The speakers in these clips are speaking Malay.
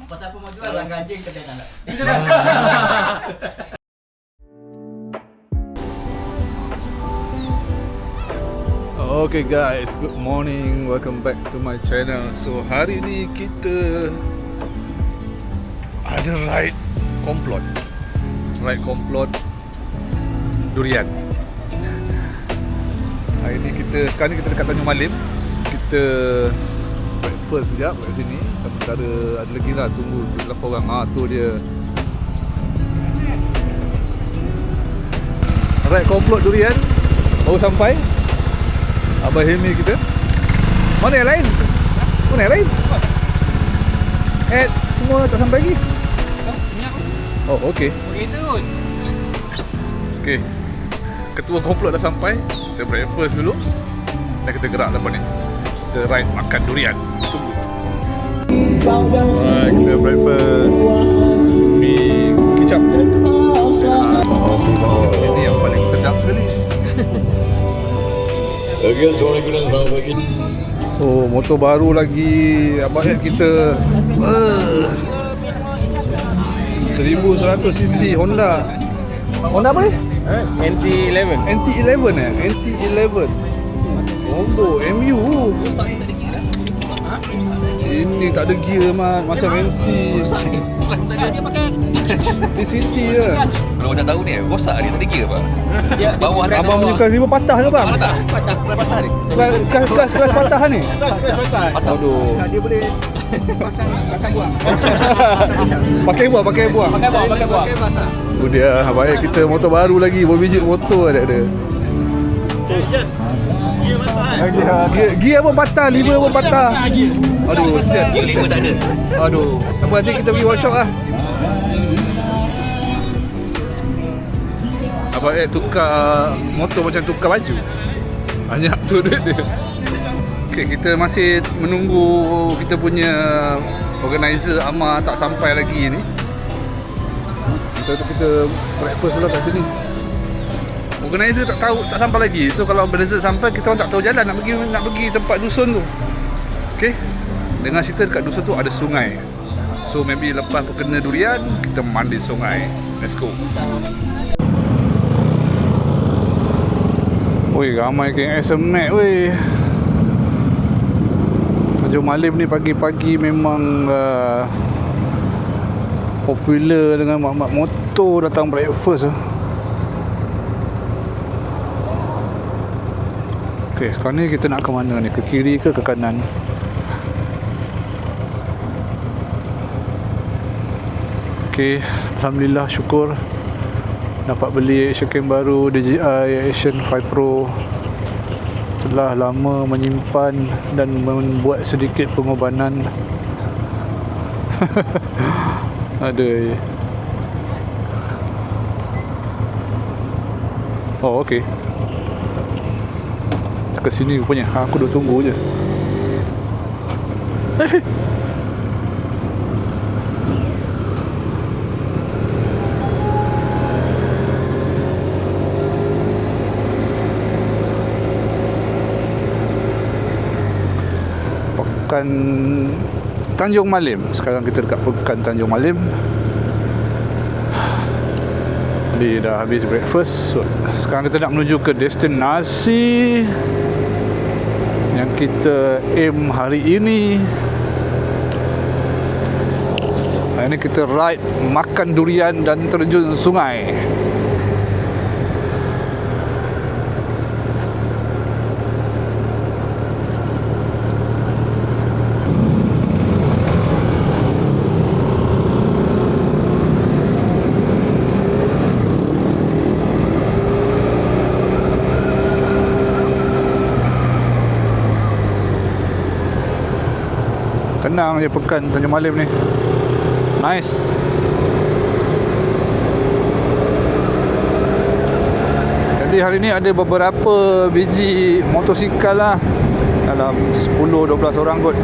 Pasal aku mau jual langgar anjing kedai nak. Okay guys, good morning, welcome back to my channel. So hari ni kita ada ride komplot durian. Hari ni sekarang ni kita dekat Tanjung Malim. Kita breakfast sekejap kat sini. Sementara ada lagi lah tunggu 8 orang. Tu dia ride komplot durian. Baru sampai Abah Hilmi kita. Mana yang lain? Mana yang lain? Semua tak sampai lagi? Oh, okey. Okey. Ketua komplot dah sampai. Kita breakfast dulu dan kita gerak lepas ni. Kita ride makan durian. Tunggu. Kita breakfast mi kicap. Ini yang paling sedap sekali. Oh, motor baru lagi abang kita. 1100cc Honda. Honda apa ni? NT11. NT11 NT11. Combo MU. Ini tak ada gear macam NC. Di city je. Kalau nak tahu ni, rosak ni tak ada gear apa? Bawah dan Abang punya kelas 5 patah ke bang? patah ni. Kelas patah ni? Patah. Aduh. Dia boleh pasang buang. Pakai buang. Pasang. Tu dia, baik kita motor baru lagi, berbiji motor ada. Gear pun patah, liver pun patah. Aduh, siap. Gear 5 tak ada. Aduh, apa nanti kita pergi workshop lah. Abang tukar motor macam tukar baju. Banyak tu duit dia. Okay, kita masih menunggu kita punya organizer Amar tak sampai lagi ni. Kita breakfast dulu kat sini. Organizer tak sampai lagi. So kalau organizer sampai, kita orang tak tahu jalan nak pergi tempat dusun tu. Okay, dengar cerita dekat dusun tu ada sungai. So maybe lepas kena durian, kita mandi sungai. Let's go. Oi, ramai KS Mat weh. Tanjung Malim ni pagi-pagi memang popular dengan mak-mak motor datang breakfast. Okay, sekarang ni kita nak ke mana ni? Ke kiri ke kanan? Okay, Alhamdulillah, syukur dapat beli action cam baru DJI Action 5 Pro. Setelah lama menyimpan dan membuat sedikit pengorbanan. Aduh. Oh, okey. Ke sini rupanya. Aku dah tunggu je. Pekan Tanjung Malim. Sekarang kita dekat Pekan Tanjung Malim. Dia dah habis breakfast. So, sekarang kita nak menuju ke destinasi yang kita aim hari ini. Hari ini kita ride makan durian dan terjun sungai. Tenang je Pekan Tanjung Malim ni. Nice. Jadi hari ni ada beberapa biji motosikal lah. Dalam 10-12 orang kot.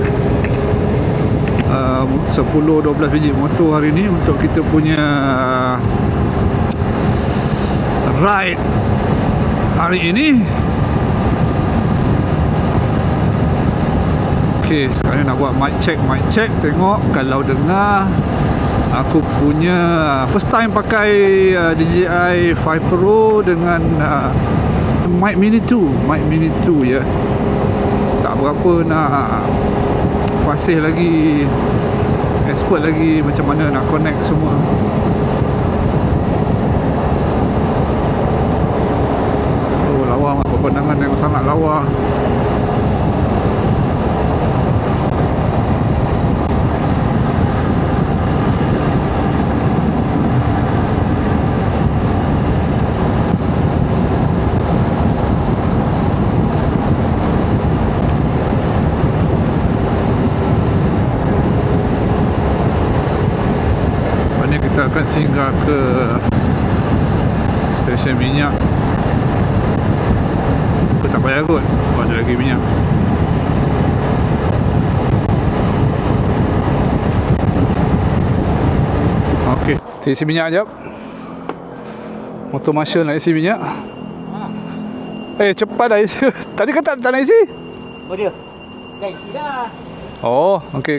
10-12 biji motor hari ni untuk kita punya ride hari ini. Ok, Okay, sekarang nak buat mic check. Tengok kalau dengar. Aku punya first time pakai DJI 5 Pro dengan mic Mini 2 ya. Tak berapa nak fasih lagi, expert lagi macam mana nak connect semua. Oh, lawa, pemandangan yang sangat lawa. Kita akan singgah ke stesen minyak. Aku tak payah kot, ada lagi minyak. Ok, isi minyak sekejap. Motor Marshall nak isi minyak. Cepat dah isi. Tadi kan tak nak isi? Oh dia. Dah isi dah. Oh, ok.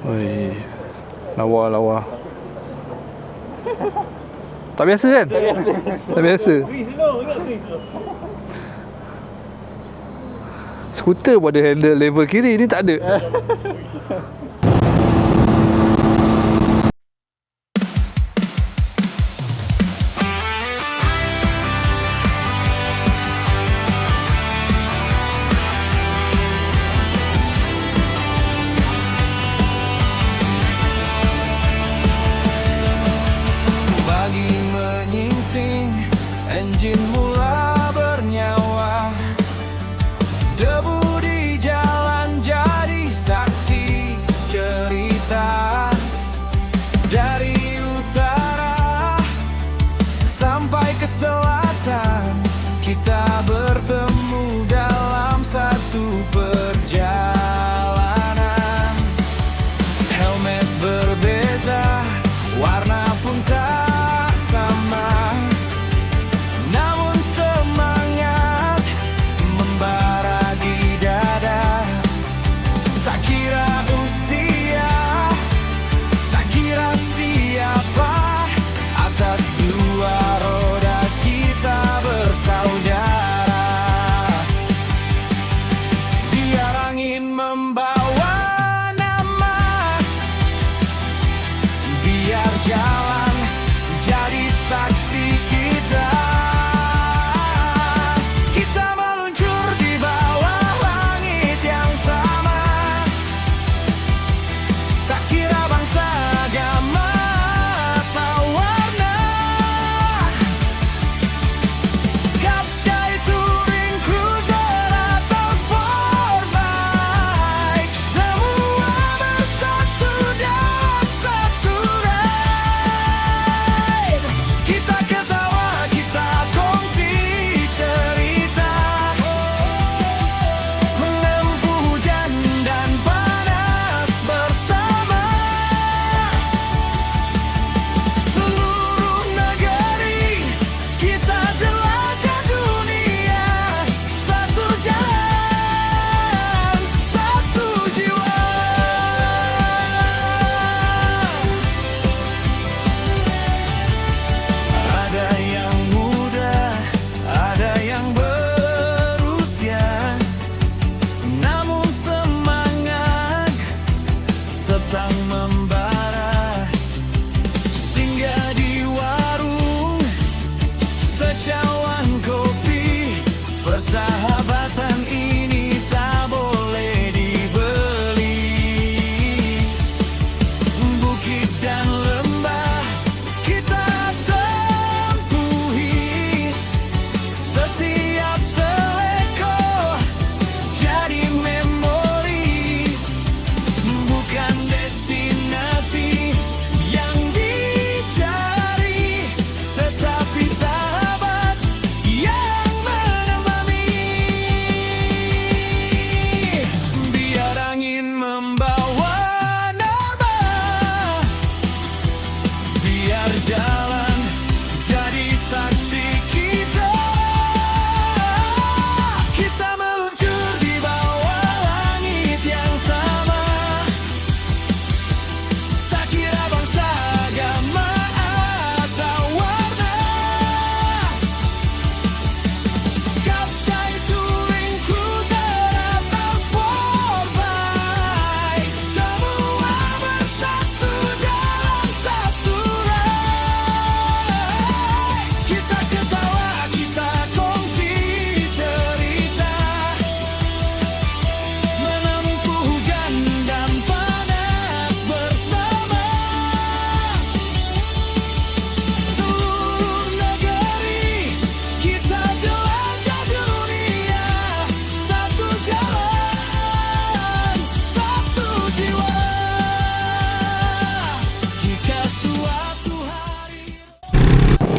Oi, lawa. Tak biasa kan? Tak biasa. Skuter pun ada handle level kiri, ni tak ada. Enjin mula bernyawa, debu di jalan jadi saksi cerita. Dari utara sampai ke selatan, kita bertemu dalam satu perjalanan. Helmet berbeza, warna pun tak sama, namun semangat membara di dada. Tak kira usia, tak kira siapa, atas dua roda kita bersaudara. Biar angin membawa nama, biar jalan jadi saksi kita. Kita meluncur di bawah langit yang sama, tak kira bangsa, agama, atau warna. Kapcai, touring, cruiser, atau sport bike, semua bersatu dalam satu ride. Kita ketawa, kita kongsi cerita, menempuh hujan dan panas bersama. Seluruh negeri kita jelajah dunia, satu jalan, satu jiwa. Ada yang muda, ada yang berusia, namun semangat tetap membara. Singgah di warung, secawan kopi, persahabatan ini tak boleh dibeli. Bukit dan lembah kita tempuhi, setiap seleko jadi memori, bukan destinasi.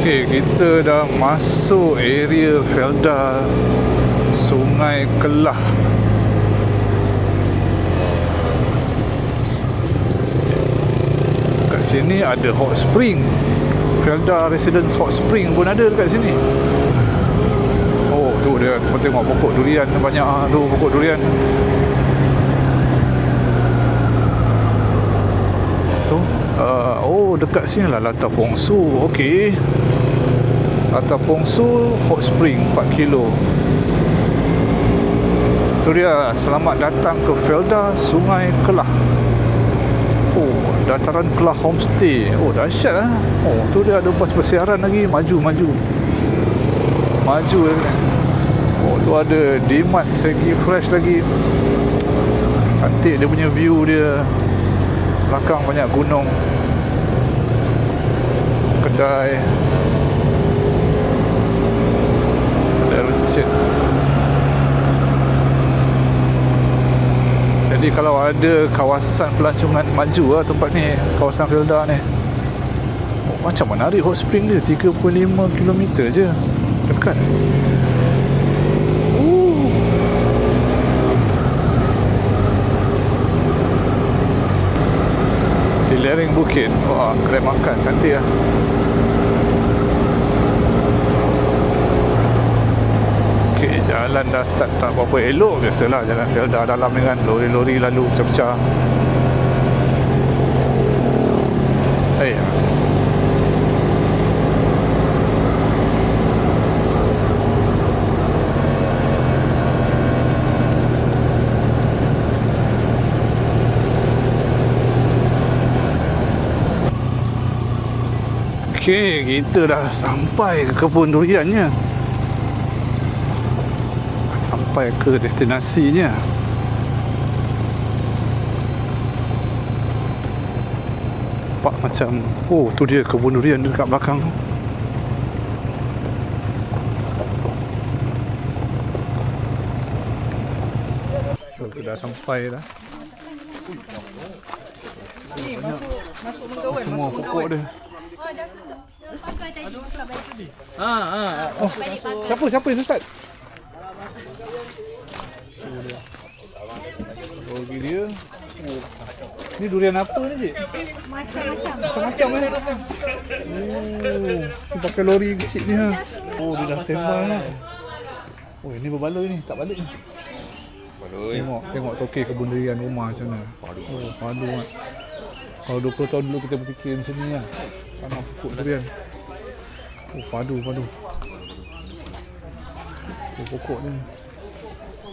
Okay, kita dah masuk area Felda Sungai Kelah. Kat sini ada hot spring. Felda Residence Hot Spring pun ada dekat sini. Oh, tu dia tengok pokok durian banyak tu, pokok durian. Tu oh, dekat sini lah Latar Pongsu. Okey. Latar Pongsu Hot Spring 4 kilo. Tu dia, selamat datang ke Felda Sungai Kelah. Oh, dataran Kelah Homestay. Oh, dahsyat lah. Oh, tu dia ada bas bersiaran lagi. Maju lagi. Oh, tu ada Dimat Segi Fresh lagi. Cantik dia punya view dia. Belakang banyak gunung. Kedai. Kedai runcit. Jadi kalau ada kawasan pelancongan maju lah tempat ni, kawasan Felda ni. Oh, macam menarik hot spring dia, 3.5 km je. Dekat. Di lereng bukit. Wah, kedai makan cantik lah. Okay, jalan dah start tak berapa elok. Biasalah jalan Felda dalam ni kan, lori-lori lalu pecah-pecah. Hey. Okay, kita dah sampai ke kebun duriannya. Sampai ke destinasinya. Nampak macam, oh tu dia kebun durian dekat belakang. So kita dah sampai dah. Semua pokok dia. Oh, siapa yang sesat? Oh, dia. Oh. Ni durian apa ni, Cik? Macam-macam ni. Oh, ni pakai lori kecil ni ha. Oh, dia dah standby lah. Oh, ini berbaloi ni, tak balik ni. Baloi. Tengok tokey kebun durian rumah macam mana. Oh, padu kan. Kalau 20 tahun dulu kita berfikir macam ni lah. Tanam pokok durian. Oh, padu. Oh, pokok ni.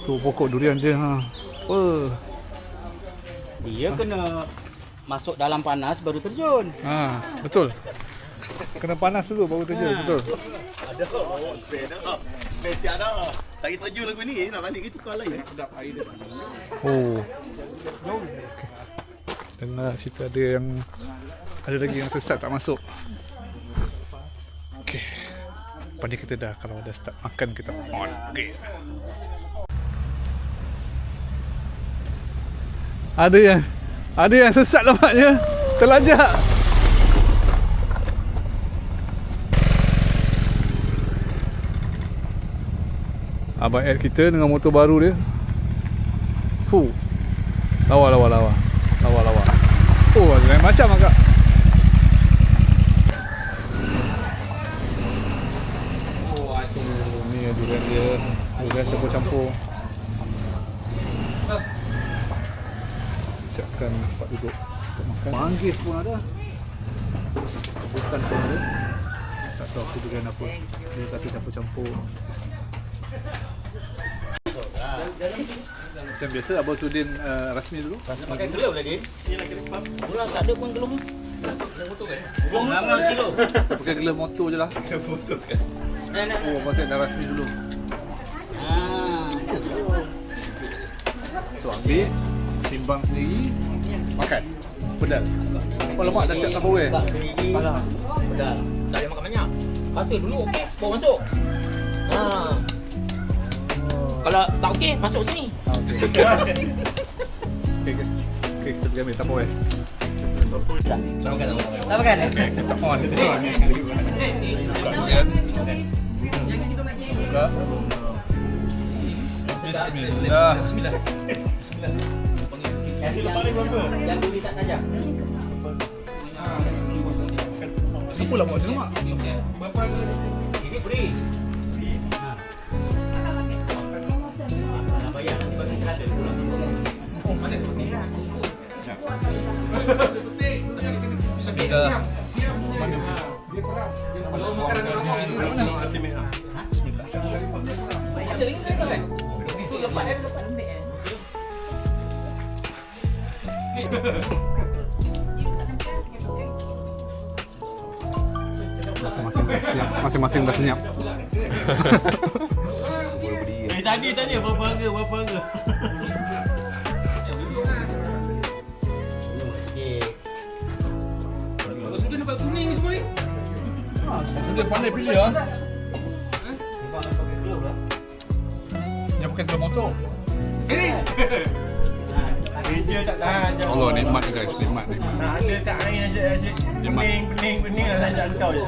Tu pokok durian dia ha. Apa? Dia kena masuk dalam panas baru terjun. Ha, betul. Kena panas dulu baru terjun, betul. Ada tiada. Tak terjun lagu ni nak balik itu kau lain. Sedap air dia. Oh. Dengar cerita ada lagi yang sesat tak masuk. Okey. Pada kita dah kalau ada start makan kita on. Okey. Ada yang sesat nampaknya. Terlajak. Abang Ed kita dengan motor baru dia. Lawa. Oh, lain macam agak. Oh, aduh, ni durian dia. Durian campur-campur. Siapkan tempat duduk untuk makan. Manggis pun ada. Bukan pun ada. Tak tahu aku durian apa. Dia kata campur-campur. Macam biasa Abang Sudin rasmi dulu. Pakai gelum lagi. Pulang tak ada pun gelum. Gelum 15 kilo. Pakai gelum motor je lah. Foto kan. Oh, Abang Sudin dah rasmi dulu. So, ambil, timbang sendiri, makan. Pedal. Oh, lemak dah siap Tupperware. Alah. Dah payah makan banyak. Pasal dulu okey, bawa masuk. Kalau tak okey, masuk sini. Okey, kita pergi ambil Tupperware. On. Buka. Bismillah. Siapa lah buat sini mak? Bismillah. Masing-masing dah senyap. Tadi tanya berapa harga? Dia pandai pilih ah. Yang pakai telur motor. Dia tak tahan. Allah nikmat guys, nikmat. Nak ada tak air asyik. Pening lah ajak kau je.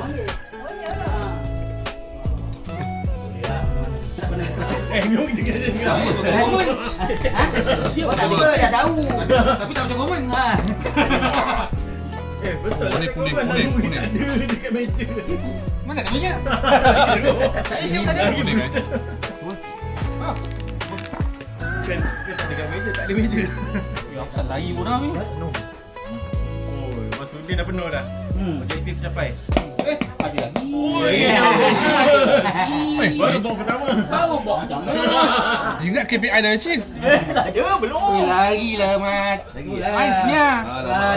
Nyok je kena dengar. Tiba dah tahu. Tapi tak macam komen. Betul. Kuning. Ada dekat meja. Mana kat meja? Kuning guys. Kan tak dekat meja, tak ada meja. Ya, aku tak lari pun dah ni. Oh, masa dia dah penuh dah. Objektif tercapai. Ada lagi. Baru bawa pertama. Baru buat macam mana? Ingat KPI dah achieve. Tak ada, belum. Larilah Mat. Main sebenarnya.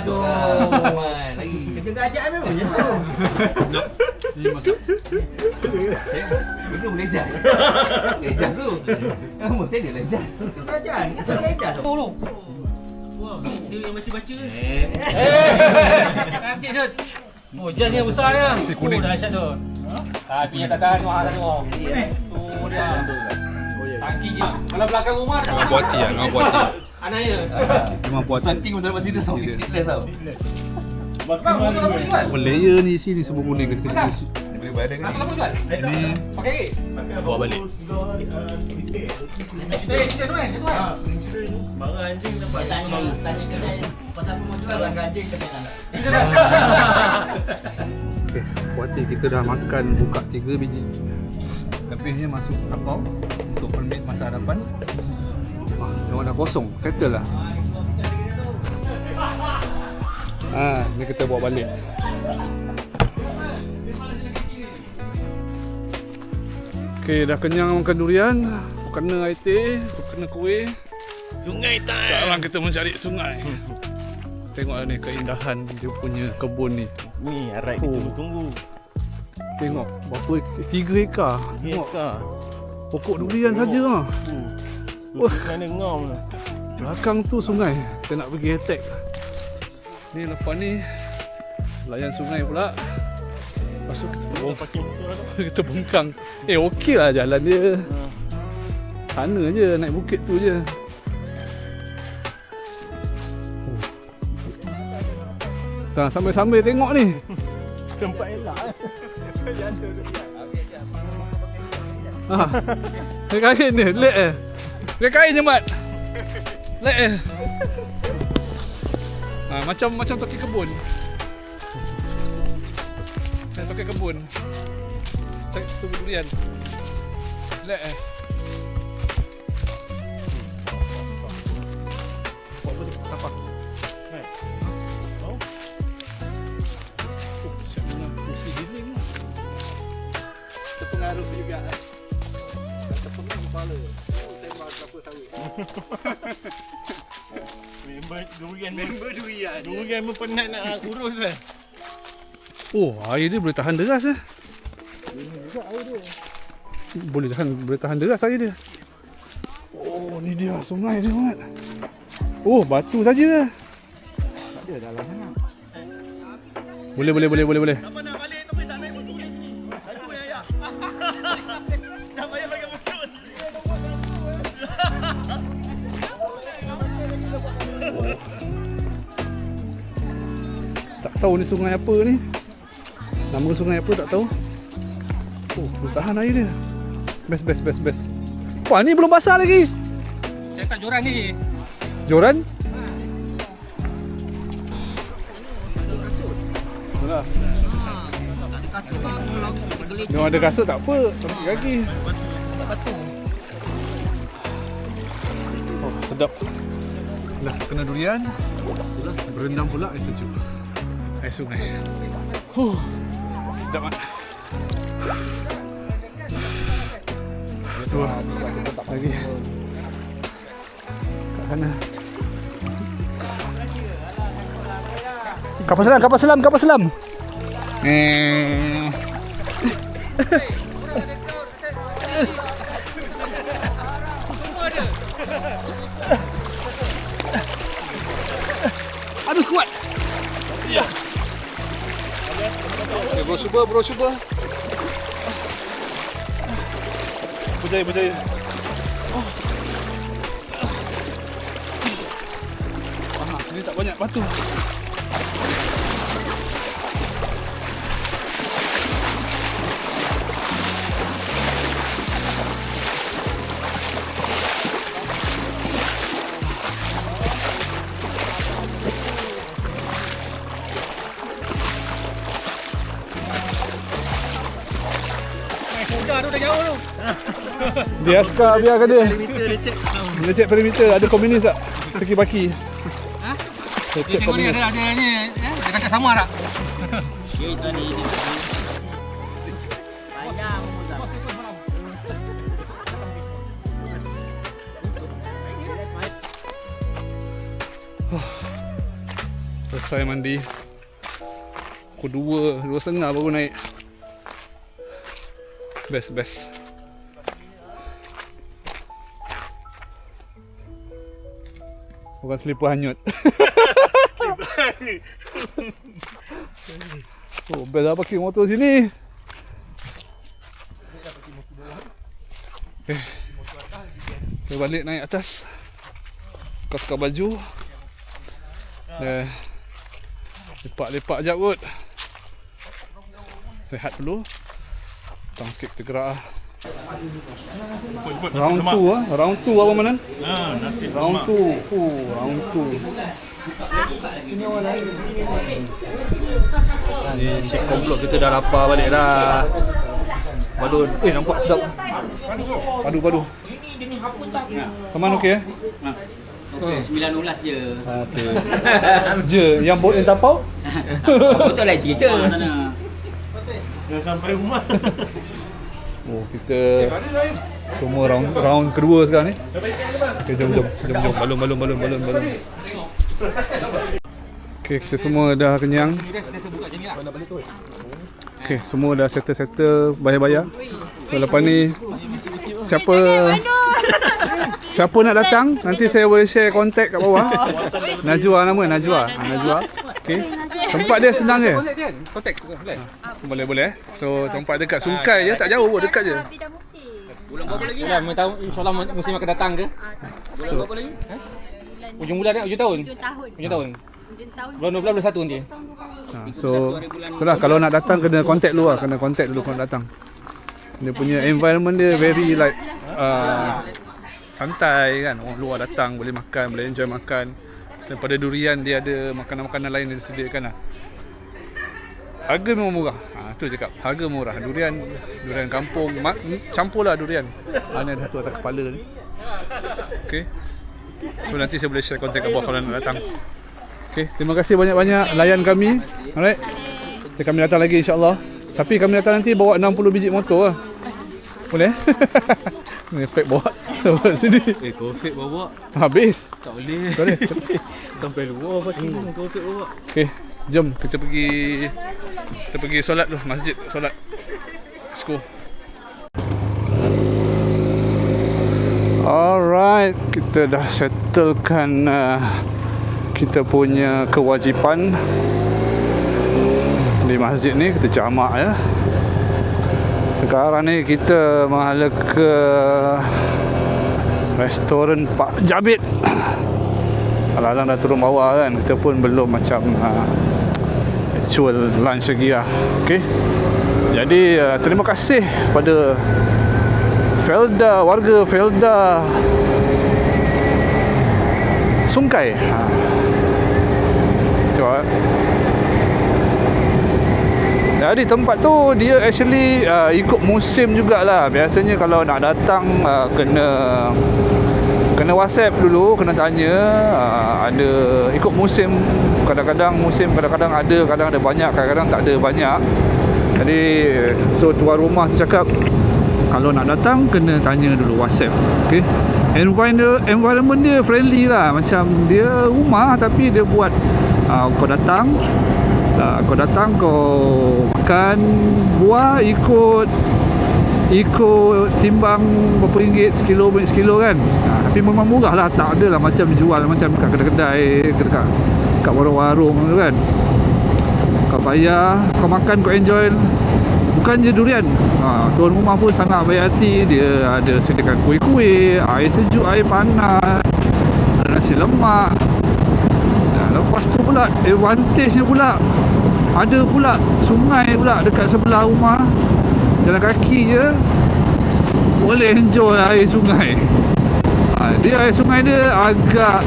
Aduh. Lagi. Kerja kerajaan memang je tu. Itu boleh jas. Lejas tu. Kamu saya dia lejas. Kerajaan. Kita lejas tu. Tolong. Wah, dia yang baca-baca. Cantik tu. Oh, jas ni besar dia. Si kuning. Oh, dahsyat tu. Tapi yang tak tahan mahal tengok. Tu dia. Tangki je. Kalau belakang rumah dah. Memang puati lah, memang puati. Anak dia. Memang puati. Santing pun tak dapat sini tau. Seatless tau. Bang, kau tak boleh jual. Player ni sini semua kuning ke Makan. Boleh bayar dengan Apa jual? Ini Pakai lagi. bawa balik. Kita semua kan? Kita kan? Marah anjing nampak. Tanya kedai pasal apa mau jual langgar anjing kedai tak nak. Okey, puati kita dah makan buka 3 biji. Lebihnya masuk akau untuk permit masa hadapan. Tengok dah kosong, settle lah. Ni kita bawa balik. Okey, dah kenyang makan durian. Kena air teh, kena kuih. Sungai time. Sekarang kita mencari sungai. Tengok ni keindahan dia punya kebun ni. Ni arai kita tunggu. Tengok berapa 3 hektar. Tengok pokok durian saja lah. Wah, mana ngom tu. Belakang tu sungai. Kita nak pergi attack. Ni lepas ni layan sungai pula. Lepas tu kita terbang, Pakai motor tu. kita bengkang. Okey lah jalan dia. Sana je naik bukit tu je. Tak sambil-sambil tengok ni. Tempat elak. Dia kain dia, lek eh. Dia kain je Mat. Lek eh. Macam toki kebun. Toki kebun. Cek tu durian. Lek eh. Apa? Kursi dinding lah. Terpengaruh juga. Terpengaruh kepala. Tembak kelapa sawit. Member durian. Durian pun penat nak kurus lah. Oh, air dia boleh tahan deras eh. Boleh tahan deras air dia. Oh, ni dia sungai dia Mat. Oh, batu saja. Tak ada dalam sana. Boleh. Apa nak balik tapi tak naik motor lagi. Aku ya ya. Tak payah pakai motor. tahu ni sungai apa ni. Nama sungai apa tak tahu. Oh, boleh tahan air dia. Best. Wah, ni belum basah lagi. Saya tak joran ni. Joran? Alah. Dia ada kasut tak apa. Sampai kaki. Oh, sedap. Dah kena durian. Berendam pula air sejuk. Air sungai. Sedap mak. Tu lagi. Kat sana. Kapal selam. Aduh, kuat. Ya. Okay, bro, cuba. Berjaya. Sini tak banyak batu. Sudah tu dah jauh tu. Dia askar biarkan dia. Dia cek perimeter. Ada komunis tak? Seki baki. Ha? Dia Dia cek tengok ni komunis. ada ni. Dia tangkap sama tak? Selesai mandi. Pukul 2:30 baru naik. Best. Bukan selipar hanyut. Oh, best lah parking motor sini. Kita balik naik atas. Tukar baju. Lepak-lepak jap kot. Rehat dulu. Tang sikit kita gerak lah. Round 2 lah. Round 2 apa Manan? Nasi Round 2. Round 2. Ni cek komplot kita dah lapar balik dah. Badun. Nampak sedap. Padu. Teman okey eh? Okey, 19 je. Okey. Je yang bot yang tapau? Betul lah cerita. dah sampai rumah. Oh, kita semua round kedua sekarang ni. Okay, jom. Balon. Okay, kita semua dah kenyang. Okay, semua dah settle, bayar. So lepas ni siapa nak datang, nanti saya boleh share kontak kat bawah. Najwa nama, Najwa. Okay. Tempat dia senang je. Kontak boleh. Boleh. So tempat dekat Sungkai je, tak jauh, dekat je. Bulan berapa lagi? Mau tahu insya-Allah musim akan datang ke? Bulan berapa lagi? Ujung bulan ujung tahun. Bulan 12 bulan 1 nanti. So itulah, kalau nak datang kena contact dulu lah, kalau nak datang. Dia punya environment dia very like santai kan. Orang luar datang boleh makan, boleh enjoy makan. Selain pada durian, dia ada makanan-makanan lain yang disediakan lah. Harga memang murah. Tu cakap, harga murah. Durian kampung, campurlah durian. Mana ada satu atas kepala ni. Okay. So nanti saya boleh share kontak kat bawah kalau nak datang. Okay, terima kasih banyak-banyak layan kami. Alright. Kami datang lagi insya-Allah. Tapi kami datang nanti bawa 60 biji motor lah. Boleh? Ni fake bawa sini. Covid bawa. Habis. Tak boleh. Sampai luar parking Covid bawa. Okay, jom kita pergi solat dulu, masjid solat. Let's go. Alright, kita dah settlekan kita punya kewajipan di masjid ni. Kita jamak ya. Sekarang ni kita mahala ke restoran Pak Jabit. Alang-alang dah turun bawah kan. Kita pun belum macam actual lunch lagi lah. Okay. Jadi terima kasih pada Felda, warga Felda Sungkai. Cuba. Jadi tempat tu dia actually ikut musim jugalah. Biasanya kalau nak datang kena WhatsApp dulu, kena tanya, ada ikut musim. Kadang-kadang musim, kadang-kadang ada banyak, kadang-kadang tak ada banyak. Jadi so tuan rumah tu cakap kalau nak datang kena tanya dulu WhatsApp. Okay. Environment dia friendly lah. Macam dia rumah tapi dia buat kau datang, kau makan buah ikut timbang berapa ringgit sekilo kan. Tapi memang murah lah, tak adalah macam jual macam kat kedai-kedai, kat warung-warung tu kan. Kau bayar, kau makan, kau enjoy. Bukan je durian, tuan rumah pun sangat baik hati. Dia ada sediakan kuih-kuih, air sejuk, air panas, ada nasi lemak. Lepas tu pula advantage dia pula, ada pula sungai pula dekat sebelah rumah. Jalan kaki je boleh enjoy air sungai. Dia air sungai dia agak,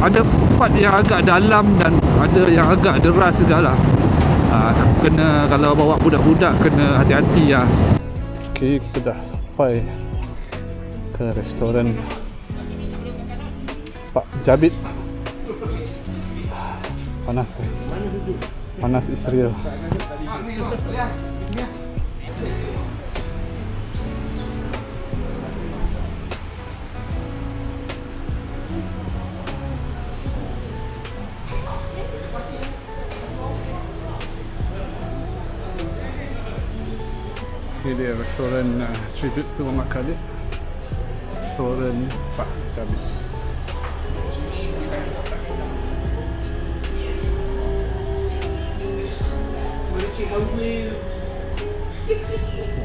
ada part yang agak dalam dan ada yang agak deras segala. Kena, kalau bawa budak-budak kena hati-hati lah. Okay, kita dah sampai ke restoran Pak Jabit. Panas guys. Panas Israel. Ini dia restoran tribute tu Muhammad Khalid. Restoran Pak Jabit.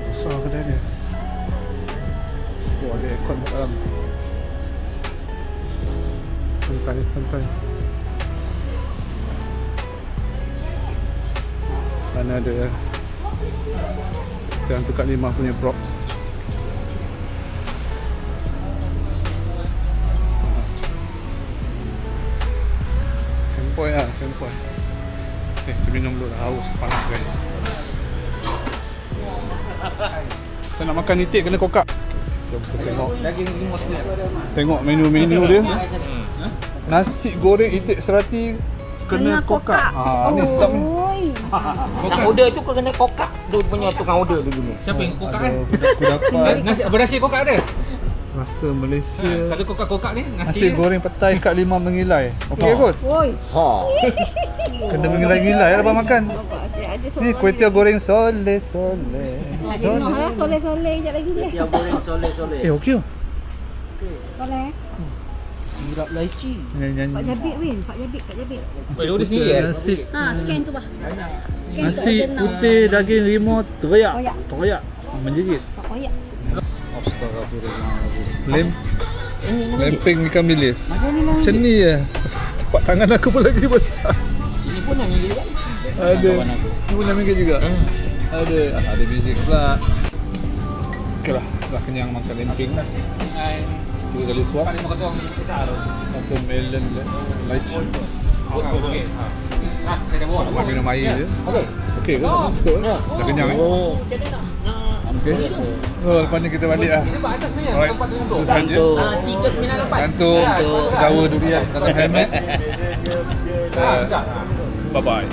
Besar kedai dia. Oh, ada aircon kat dalam. Santai. Sana ada yang tu kat 5 punya props. Sempoi lah, sempoi. Kita minum dulu lah, haus, panas guys. Saya nak makan itik kena kokak. Jom kita tengok. Tengok menu-menu dia. Nasi goreng itik serati kena kokak. Ni sedap ni. Yang order tu kau kena kokak. Dia punya tukang order dia guna. Siapa yang kokak kan? Nasi apa nasi kokak ada? Rasa Malaysia. Satu kokak-kokak ni Nasi goreng petai kat 5 mengilai. Okey kot? Oi. Kena mengilai-ngilai lah abang makan. Ni kuih tiaw goreng soleh. Soleh kejap lagi dia. Yang goreng soleh. Okey. Soleh. Sirap laici. Nyanyi. Pak Jabit Win, Pak Jabit. order sendiri kan? Nasi Scan tu bah. Scan nasi putih daging rimau teriak. Menjerit. Tak koyak. Lempeng ikan bilis. Macam ni lah. Macam ni je. Tepat tangan aku pun lagi besar. Ini pun yang ni kan? Ada. Ni pun RM6 juga. Ada muzik pula. Okeylah, dah kenyang makan lempeng. 3 kali suap. 1 melon lychee. Okey. Saya dah bawa. Nak minum air je. Okey ke? Cukup ke? Dah kenyang Okey. So lepas ni kita balik lah. Alright. So saja. Gantung sedawa durian dalam helmet. Bye bye.